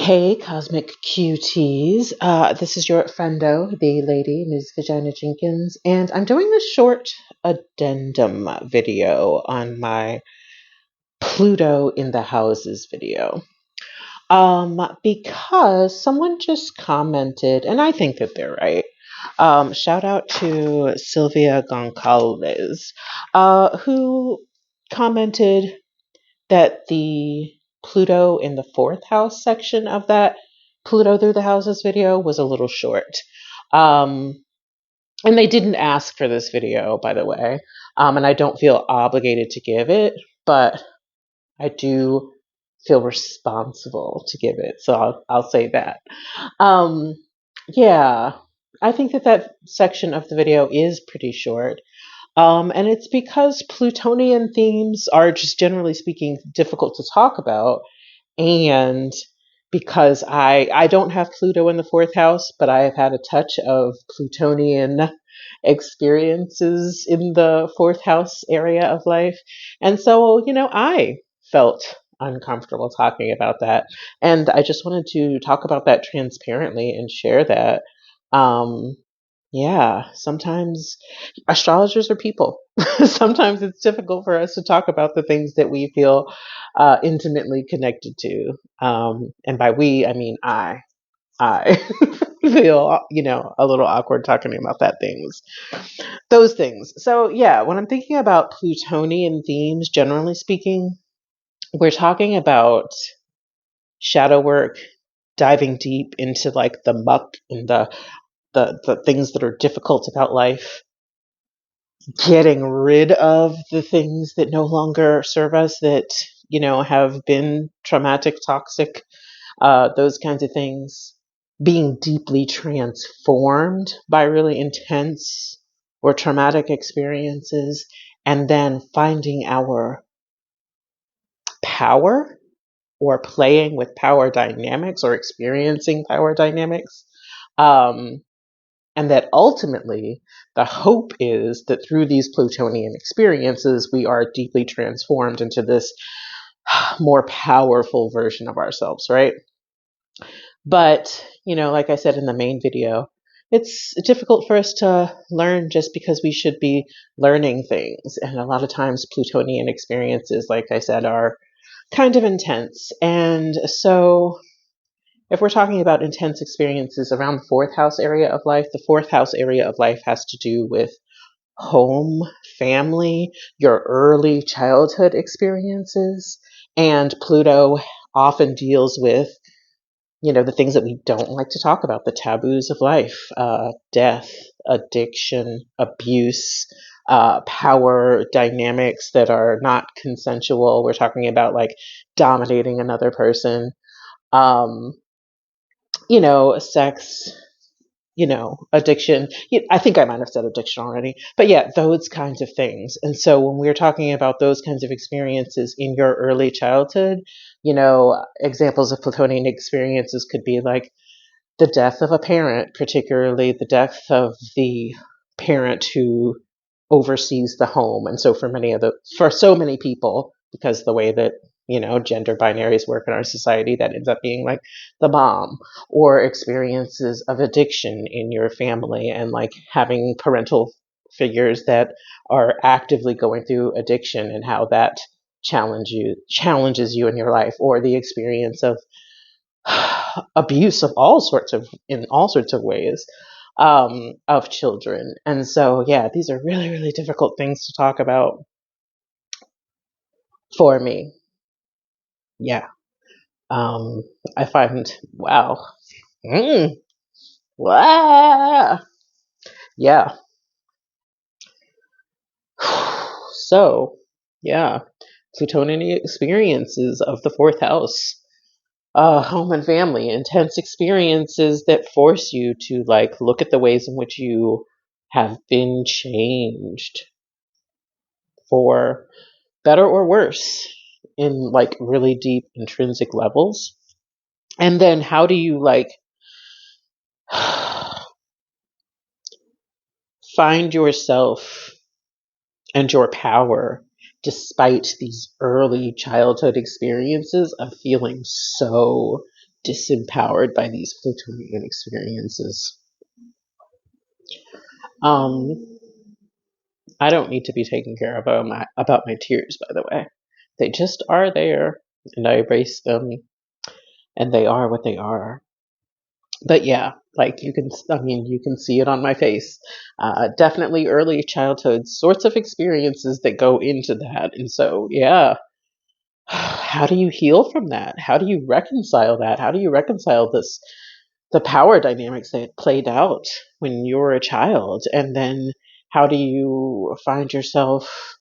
Hey, Cosmic QTs. This is your friendo, the lady, Ms. Vagina Jenkins, and I'm doing a short addendum video on my Pluto in the houses video. Because someone just commented, and I think that they're right. Shout out to Sylvia Goncalves, who commented that the Pluto in the fourth house section of that Pluto through the houses video was a little short. Um, and they didn't ask for this video, by the way. And I don't feel obligated to give it, but I do feel responsible to give it. So I'll say that. Um, yeah, I think that section of the video is pretty short. And it's because Plutonian themes are just generally speaking difficult to talk about. And because I don't have Pluto in the fourth house, but I have had a touch of Plutonian experiences in the fourth house area of life. And so, I felt uncomfortable talking about that. And I just wanted to talk about that transparently and share that. Um, yeah, sometimes astrologers are people. Sometimes it's difficult for us to talk about the things that we feel intimately connected to. And by we, I mean I feel, a little awkward talking about those things. So yeah, when I'm thinking about Plutonian themes, generally speaking, we're talking about shadow work, diving deep into like the muck and the things that are difficult about life, getting rid of the things that no longer serve us, that have been traumatic, toxic, those kinds of things, being deeply transformed by really intense or traumatic experiences, and then finding our power or playing with power dynamics or experiencing power dynamics. And that ultimately, the hope is that through these Plutonian experiences, we are deeply transformed into this more powerful version of ourselves, right? But, like I said in the main video, it's difficult for us to learn just because we should be learning things. And a lot of times, Plutonian experiences, like I said, are kind of intense. And so, if we're talking about intense experiences around the fourth house area of life, the fourth house area of life has to do with home, family, your early childhood experiences. And Pluto often deals with, the things that we don't like to talk about, the taboos of life, death, addiction, abuse, power dynamics that are not consensual. We're talking about like dominating another person. Um, sex, addiction. I think I might have said addiction already, but yeah, those kinds of things. And so when we're talking about those kinds of experiences in your early childhood, examples of Plutonian experiences could be like the death of a parent, particularly the death of the parent who oversees the home. And so for so many people, because the way that, gender binaries work in our society, that ends up being like the mom, or experiences of addiction in your family and like having parental figures that are actively going through addiction and how that challenges you in your life, or the experience of abuse in all sorts of ways, of children. And so, yeah, these are really, really difficult things to talk about for me. Yeah. Um, I find, wow. Mm, wow. Yeah. So, yeah, Plutonian experiences of the fourth house, home and family, intense experiences that force you to like look at the ways in which you have been changed for better or worse in like really deep intrinsic levels. And then how do you like find yourself and your power despite these early childhood experiences of feeling so disempowered by these Plutonian experiences. Um, I don't need to be taken care of about my tears, by the way. They just are there, and I embrace them, and they are what they are. But yeah, like you can see it on my face. Definitely early childhood sorts of experiences that go into that. And so, yeah, how do you heal from that? How do you reconcile that? How do you reconcile the power dynamics that played out when you were a child? And then how do you find yourself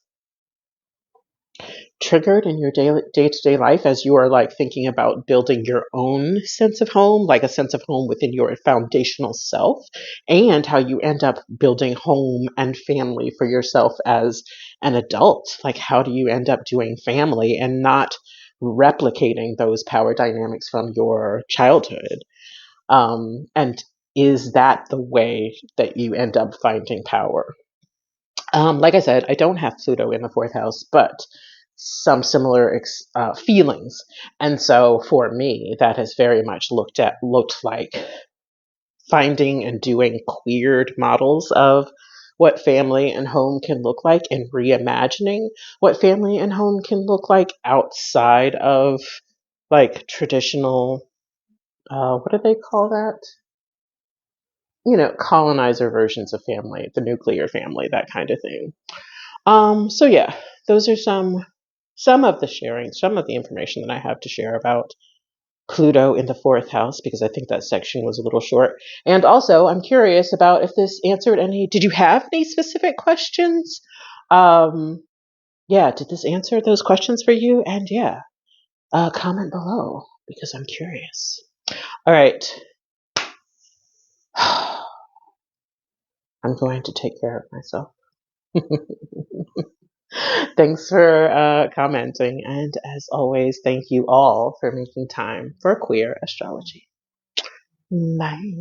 triggered in your day-to-day life as you are like thinking about building your own sense of home, like a sense of home within your foundational self, and how you end up building home and family for yourself as an adult? Like, how do you end up doing family and not replicating those power dynamics from your childhood? And is that the way that you end up finding power? Like I said, I don't have Pluto in the fourth house, but some similar feelings. And so for me, that has very much looked like finding and doing queered models of what family and home can look like, and reimagining what family and home can look like outside of like traditional, what do they call that? Colonizer versions of family, the nuclear family, that kind of thing. So yeah, those are some of the sharing, some of the information that I have to share about Pluto in the fourth house, because I think that section was a little short. And also, I'm curious about if this answered any. Did you have any specific questions? Um, yeah, did this answer those questions for you? And yeah, comment below because I'm curious. All right. I'm going to take care of myself. Thanks for commenting. And as always, thank you all for making time for queer astrology. Bye.